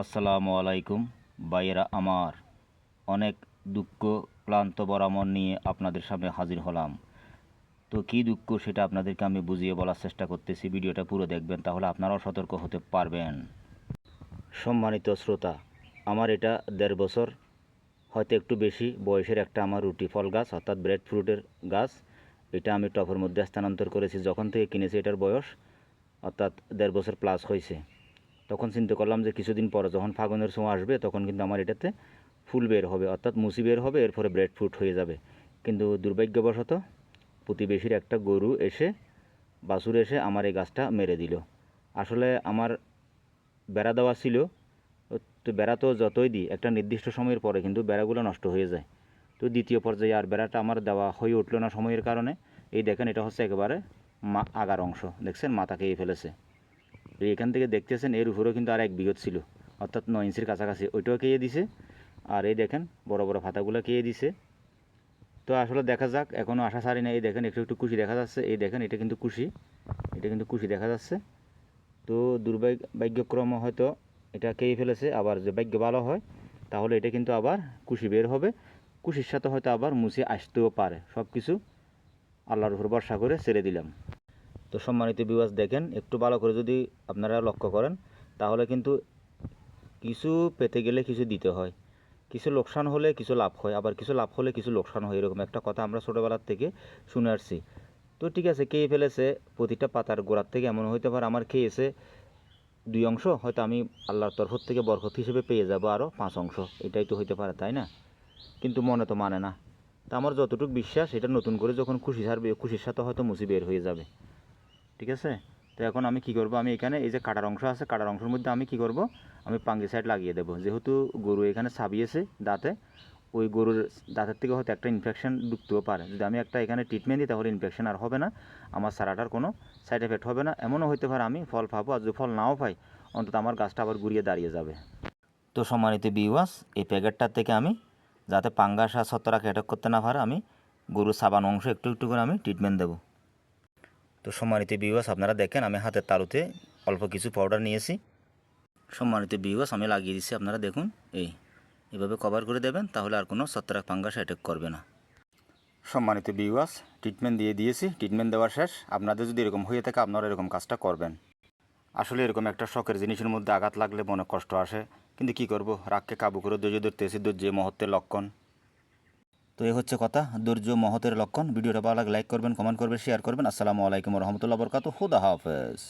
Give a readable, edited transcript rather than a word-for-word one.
আসসালামু আলাইকুম ভাইয়েরা আমার। অনেক দুঃখ ক্লান্ত বরামন নিয়ে আপনাদের সামনে হাজির হলাম। তো কী দুঃখ সেটা আপনাদেরকে আমি বুঝিয়ে বলার চেষ্টা করতেছি। ভিডিওটা পুরো দেখবেন, তাহলে আপনারাও সতর্ক হতে পারবেন। সম্মানিত শ্রোতা, আমার এটা 1.5 বছর হয়তো একটু বেশি বয়সের একটা আমার রুটি ফল গাছ অর্থাৎ ব্রেড ফ্রুটের গাছ। এটা আমি টবের মধ্যে স্থানান্তর করেছি। যখন থেকে কিনেছি এটার বয়স অর্থাৎ 1.5 বছর প্লাস হয়েছে। তখন চিন্তা করলাম যে কিছুদিন পরে যখন ফাগুনের সময় আসবে তখন কিন্তু আমার এটাতে ফুল বের হবে অর্থাৎ মুসি বের হবে, এরপরে ব্রেড ফ্রুট হয়ে যাবে। কিন্তু দুর্ভাগ্যবশত প্রতিবেশীর একটা গরু এসে বাছুর এসে আমার এই গাছটা মেরে দিল। আসলে আমার বেড়া দেওয়া ছিল, তো বেড়া তো যতই দিই একটা নির্দিষ্ট সময়ের পরে কিন্তু বেড়াগুলো নষ্ট হয়ে যায়। তো দ্বিতীয় পর্যায়ে আর বেড়াটা আমার দেওয়া হয়ে উঠলো না সময়ের কারণে। এই দেখেন, এটা হচ্ছে একেবারে আগার অংশ, দেখছেন মাথা খেয়ে ফেলেছে। এখান থেকে দেখতেছেন এর উপরেও কিন্তু আর 1 বিঘত ছিল অর্থাৎ 9 ইঞ্চির কাছাকাছি, ওইটাও খেয়ে দিছে। আর এই দেখেন বড় বড় পাতাগুলো খেয়ে দিছে। তো আসলে দেখা যাক, এখনও আশা ছাড়ি না। এই দেখেন একটু একটু কুশি দেখা যাচ্ছে, এই দেখেন এটা কিন্তু কুশি, এটা কিন্তু কুশি দেখা যাচ্ছে। তো দুর্ভাগ্যক্রমে হয়তো এটা খেয়ে ফেলেছে। আবার যে ভাগ্য ভালো হয় তাহলে এটা কিন্তু আবার কুশি বের হবে, কুশির সাথে হয়তো আবার মুছে আসতেও পারে। সব কিছু আল্লাহর উপর ভরসা করে ছেড়ে দিলাম। তো সম্মানিত ভিউয়ার্স, দেখেন একটু ভালো করে যদি আপনারা লক্ষ্য করেন তাহলে কিন্তু কিছু পেতে গেলে কিছু দিতে হয়, কিছু লোকসান হলে কিছু লাভ হয়, আবার কিছু লাভ হলে কিছু লোকসান হয়। এরকম একটা কথা আমরা ছোটোবেলার থেকে শুনে আসছি। তো ঠিক আছে, খেয়ে ফেলেছে প্রতিটা পাতার গোড়ার থেকে। এমন হইতে পারে আমার খেয়েছে 2 অংশ, হয়তো আমি আল্লাহর তরফ থেকে বরকত হিসেবে পেয়ে যাব আরও 5 অংশ। এটাই তো হইতে পারে, তাই না? কিন্তু মনে তো মানে না। তা আমার যতটুকু বিশ্বাস, এটা নতুন করে যখন খুশি ছাড়বে খুশির সাথে হয়তো মুসি বের হয়ে যাবে। ঠিক আছে? তো এখন আমি কি করব, আমি এখানে এই যে কাটার অংশ আছে, কাটার অংশের মধ্যে আমি কি করব, আমি ফাঙ্গিসাইড লাগিয়ে দেবো। যেহেতু গরু এখানে ছাবিয়েছে দাঁতে, ওই গরুর দাঁতের থেকে হয়তো একটা ইনফেকশন ঢুকতেও পারে। যদি আমি একটা এখানে ট্রিটমেন্ট দিই তাহলে ইনফেকশন আর হবে না, আমার সারাটার কোনো সাইড এফেক্ট হবে না। এমনও হতে পারে আমি ফল পাবো, আর যদি ফল নাও পাই অন্তত আমার গাছটা আবার ঘুরিয়ে দাঁড়িয়ে যাবে। তো সম্মানিত ভিউয়ার্স, এই প্যাকেটটার থেকে আমি যাতে পাঙ্গাস আর ছত্রাক অ্যাটাক করতে না পারে, আমি গরুর সাবান অংশ একটু একটু করে আমি ট্রিটমেন্ট দেবো। তো সম্মানিত ভিউয়ার্স, আপনারা দেখেন আমি হাতের তালুতে অল্প কিছু পাউডার নিয়েছি। সম্মানিত ভিউয়ার্স, আমি লাগিয়ে দিচ্ছি, আপনারা দেখুন। এইভাবে কভার করে দেবেন, তাহলে আর কোনো ছত্রাক ফাঙ্গাস অ্যাটাক করবে না। সম্মানিত ভিউয়ার্স, ট্রিটমেন্ট দিয়ে দিয়েছি, ট্রিটমেন্ট দেওয়ার শেষ। আপনাদের যদি এরকম হয়ে থাকে আপনারা এরকম কাজটা করবেন। আসলে এরকম একটা শখের জিনিসের মধ্যে আঘাত লাগলে মনে কষ্ট আসে, কিন্তু কি করব, রাগকে কাবু করে ধৈর্য ধরতেছি। ধৈর্য মহত্বের লক্ষণ। তো এই হচ্ছে কথা, ধৈর্য মহতের লক্ষণ। ভিডিওটা ভালো লাগলে লাইক করবেন, কমেন্ট করবেন, শেয়ার করবেন। আসসালামু আলাইকুম রহমতুল্লাহ বরকাতুহু। খুদা হাফেজ।